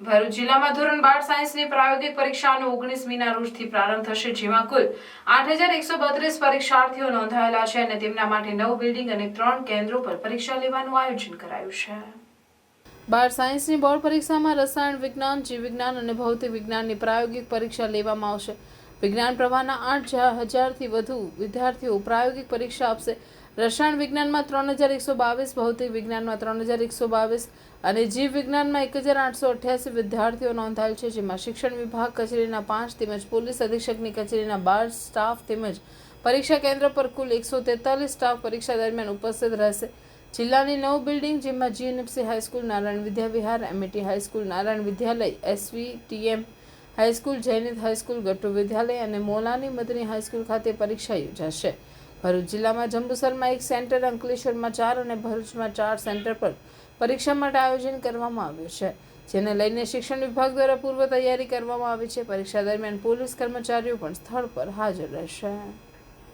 ભરૂચ જિલ્લામાં ધોરણ 12 સાયન્સની પ્રાયોગિક પરીક્ષાનો 19મીના રોજથી પ્રારંભ થશે, જેમાં કુલ 8132 પરીક્ષાર્થીઓ નોંધાયેલા છે અને તેમના માટે 9 બિલ્ડિંગ અને 3 કેન્દ્રો પર પરીક્ષા લેવાનું આયોજન કરાયું છે. 12 સાયન્સની બોર્ડ પરીક્ષામાં રસાયણ વિજ્ઞાન, જીવ વિજ્ઞાન અને ભૌતિક વિજ્ઞાનની પ્રાયોગિક પરીક્ષા લેવામાં આવશે. વિજ્ઞાન પ્રવાહના 8000થી વધુ વિદ્યાર્થીઓ પ્રાયોગિક પરીક્ષા આપશે. રસાયણ વિજ્ઞાનમાં 3122, ભૌતિક વિજ્ઞાનમાં 3122 અને જીવ વિજ્ઞાનમાં 1888 વિદ્યાર્થીઓ નોંધાયેલ છે, જેમાં શિક્ષણ વિભાગ કચેરીના 5 તેમજ પોલીસ અધિક્ષકની કચેરીના 12 સ્ટાફ તેમજ પરીક્ષા કેન્દ્ર પર કુલ 143 સ્ટાફ પરીક્ષા દરમિયાન ઉપસ્થિત રહેશે. જિલ્લાની 9 બિલ્ડિંગ, જેમાં જીએનએફસી હાઈસ્કૂલ, નારાયણ વિદ્યા વિહાર, એમએટી હાઈસ્કૂલ, નારાયણ વિદ્યાલય, એસવીટીએમ હાઈસ્કૂલ, જૈનિત હાઈસ્કૂલ, ગટ્ટુ વિદ્યાલય અને મોલાની મદની હાઈસ્કૂલ ખાતે પરીક્ષા યોજાશે. ભરૂચ જિલ્લામાં જંબુસરમાં 1 સેન્ટર, અંકલેશ્વરમાં 4 અને ભરૂચમાં 4 સેન્ટર પર પરીક્ષા માટે આયોજન કરવામાં આવ્યું છે, જેને લઈને શિક્ષણ વિભાગ દ્વારા પૂર્વ તૈયારી કરવામાં આવી છે. પરીક્ષા દરમિયાન પોલીસ કર્મચારીઓ પણ સ્થળ પર હાજર રહેશે.